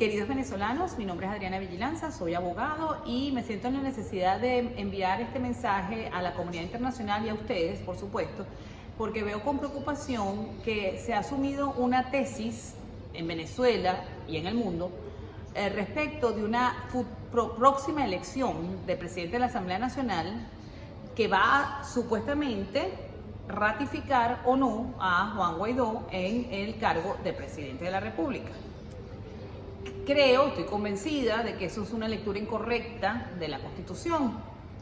Queridos venezolanos, mi nombre es Adriana Vigilanza, soy abogado y me siento en la necesidad de enviar este mensaje a la comunidad internacional y a ustedes, por supuesto, porque veo con preocupación que se ha asumido una tesis en Venezuela y en el mundo respecto de una próxima elección de presidente de la Asamblea Nacional que va a supuestamente ratificar o no a Juan Guaidó en el cargo de presidente de la República. Estoy convencida de que eso es una lectura incorrecta de la Constitución.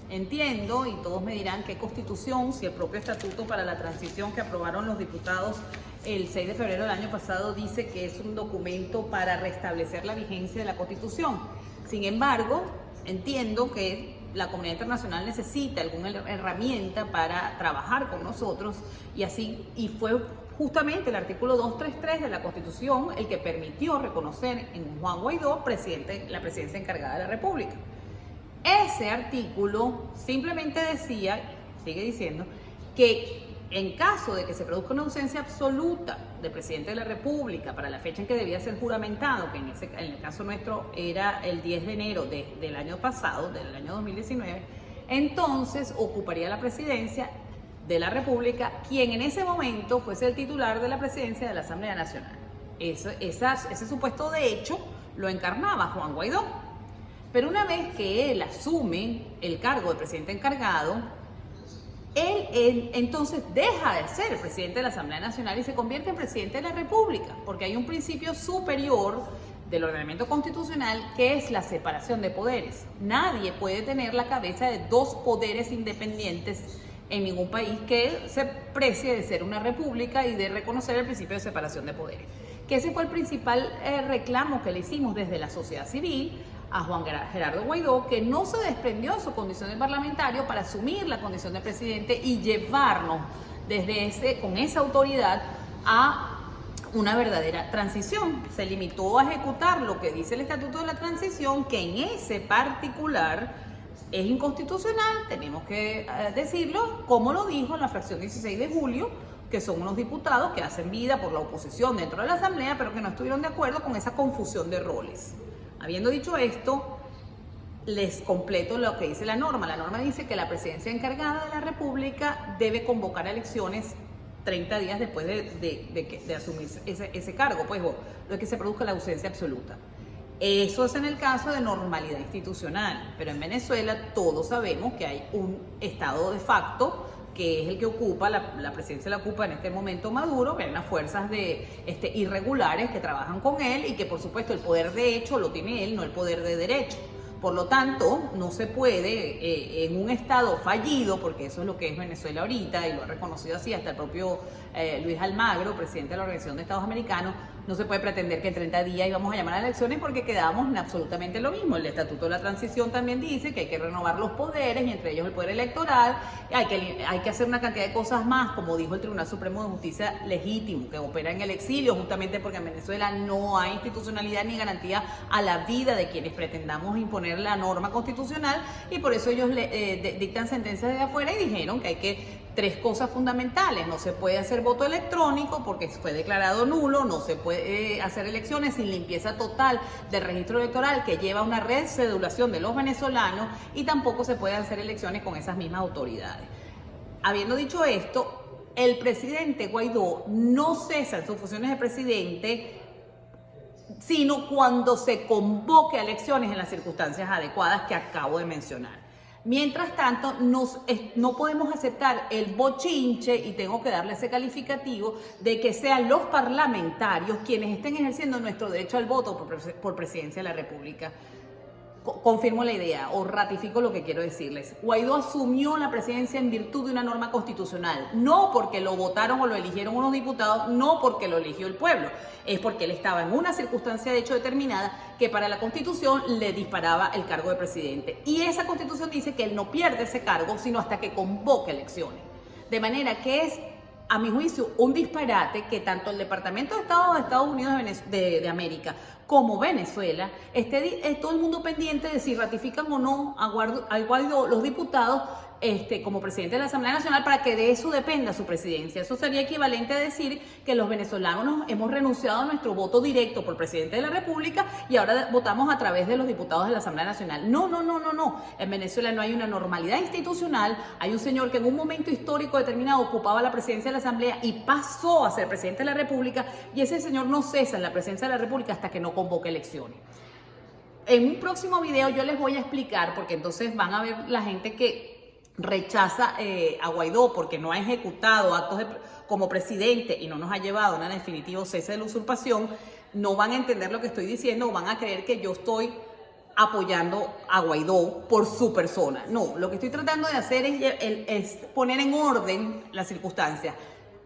Entiendo, y todos me dirán qué Constitución, si el propio Estatuto para la Transición que aprobaron los diputados el 6 de febrero del año pasado dice que es un documento para restablecer la vigencia de la Constitución. Sin embargo, entiendo que la comunidad internacional necesita alguna herramienta para trabajar con nosotros y fue justamente el artículo 233 de la Constitución el que permitió reconocer en Juan Guaidó la presidencia encargada de la República. Ese artículo simplemente decía, sigue diciendo, que en caso de que se produzca una ausencia absoluta del presidente de la República para la fecha en que debía ser juramentado, que en el caso nuestro era el 10 de enero del año pasado, del año 2019, entonces ocuparía la presidencia de la República quien en ese momento fuese el titular de la presidencia de la Asamblea Nacional. Ese supuesto de hecho lo encarnaba Juan Guaidó. Pero una vez que él asume el cargo de presidente encargado, él entonces deja de ser el presidente de la Asamblea Nacional y se convierte en presidente de la República, porque hay un principio superior del ordenamiento constitucional que es la separación de poderes. Nadie puede tener la cabeza de dos poderes independientes en ningún país que se precie de ser una república y de reconocer el principio de separación de poderes. Que ese fue el principal reclamo que le hicimos desde la sociedad civil a Juan Gerardo Guaidó, que no se desprendió de su condición de parlamentario para asumir la condición de presidente y llevarnos con esa autoridad a una verdadera transición. Se limitó a ejecutar lo que dice el Estatuto de la Transición, que en ese particular es inconstitucional, tenemos que decirlo, como lo dijo en la fracción 16 de julio, que son unos diputados que hacen vida por la oposición dentro de la Asamblea, pero que no estuvieron de acuerdo con esa confusión de roles. Habiendo dicho esto, les completo lo que dice la norma. La norma dice que la presidencia encargada de la República debe convocar elecciones 30 días después de asumir ese cargo, pues, lo que se produzca la ausencia absoluta. Eso es en el caso de normalidad institucional, pero en Venezuela todos sabemos que hay un estado de facto que es el que ocupa, la presidencia la ocupa en este momento Maduro, que hay unas fuerzas irregulares que trabajan con él y que por supuesto el poder de hecho lo tiene él, no el poder de derecho. Por lo tanto, no se puede en un estado fallido, porque eso es lo que es Venezuela ahorita, y lo ha reconocido así hasta el propio Luis Almagro, presidente de la Organización de Estados Americanos, no se puede pretender que en 30 días íbamos a llamar a elecciones porque quedamos en absolutamente lo mismo. El Estatuto de la Transición también dice que hay que renovar los poderes, y entre ellos el poder electoral, hay que hacer una cantidad de cosas más, como dijo el Tribunal Supremo de Justicia legítimo, que opera en el exilio, justamente porque en Venezuela no hay institucionalidad ni garantía a la vida de quienes pretendamos imponer la norma constitucional, y por eso ellos dictan sentencias desde afuera y dijeron que hay tres cosas fundamentales: no se puede hacer voto electrónico porque fue declarado nulo, no se puede hacer elecciones sin limpieza total del registro electoral que lleva una recedulación de los venezolanos, y tampoco se puede hacer elecciones con esas mismas autoridades. Habiendo dicho esto, el presidente Guaidó no cesa en sus funciones de presidente sino cuando se convoque a elecciones en las circunstancias adecuadas que acabo de mencionar. Mientras tanto, no podemos aceptar el bochinche, y tengo que darle ese calificativo, de que sean los parlamentarios quienes estén ejerciendo nuestro derecho al voto por presidencia de la República. Confirmo la idea o ratifico lo que quiero decirles. Guaidó asumió la presidencia en virtud de una norma constitucional, no porque lo votaron o lo eligieron unos diputados, no porque lo eligió el pueblo, es porque él estaba en una circunstancia de hecho determinada que para la Constitución le disparaba el cargo de presidente. Y esa Constitución dice que él no pierde ese cargo sino hasta que convoque elecciones. De manera que es, a mi juicio, un disparate que tanto el Departamento de Estado de Estados Unidos de América como Venezuela, esté todo el mundo pendiente de si ratifican o no a Guaidó los diputados como presidente de la Asamblea Nacional, para que de eso dependa su presidencia. Eso sería equivalente a decir que los venezolanos hemos renunciado a nuestro voto directo por presidente de la República y ahora votamos a través de los diputados de la Asamblea Nacional. No. En Venezuela no hay una normalidad institucional. Hay un señor que en un momento histórico determinado ocupaba la presidencia de la Asamblea y pasó a ser presidente de la República, y ese señor no cesa en la presidencia de la República hasta que no convoque elecciones. En un próximo video yo les voy a explicar, porque entonces van a ver la gente que rechaza a Guaidó porque no ha ejecutado actos como presidente y no nos ha llevado a un definitivo cese de la usurpación, no van a entender lo que estoy diciendo o van a creer que yo estoy apoyando a Guaidó por su persona. No, lo que estoy tratando de hacer es poner en orden las circunstancias.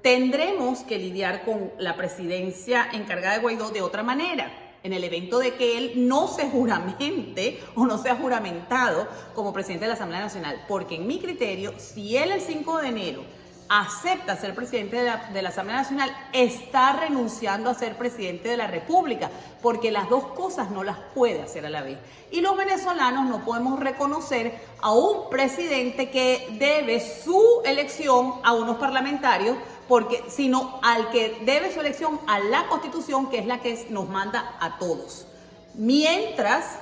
Tendremos que lidiar con la presidencia encargada de Guaidó de otra manera, en el evento de que él no se juramente o no sea juramentado como presidente de la Asamblea Nacional, porque en mi criterio, si él el 5 de enero acepta ser presidente de la Asamblea Nacional, está renunciando a ser presidente de la República, porque las dos cosas no las puede hacer a la vez. Y los venezolanos no podemos reconocer a un presidente que debe su elección a unos parlamentarios, sino al que debe su elección a la Constitución, que es la que nos manda a todos. Mientras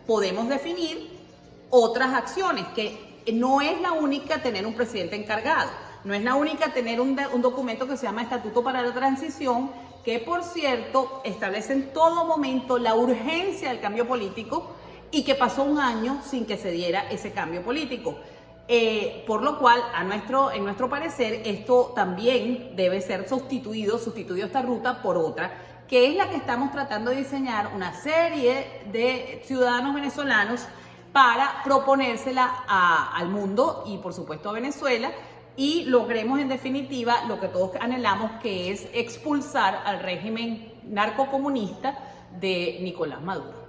podemos definir otras acciones, que no es la única tener un presidente encargado, no es la única tener un documento que se llama Estatuto para la Transición, que por cierto establece en todo momento la urgencia del cambio político y que pasó un año sin que se diera ese cambio político. Por lo cual, en nuestro parecer, esto también debe ser sustituido esta ruta por otra, que es la que estamos tratando de diseñar una serie de ciudadanos venezolanos para proponérsela al mundo y por supuesto a Venezuela, y logremos en definitiva lo que todos anhelamos, que es expulsar al régimen narcocomunista de Nicolás Maduro.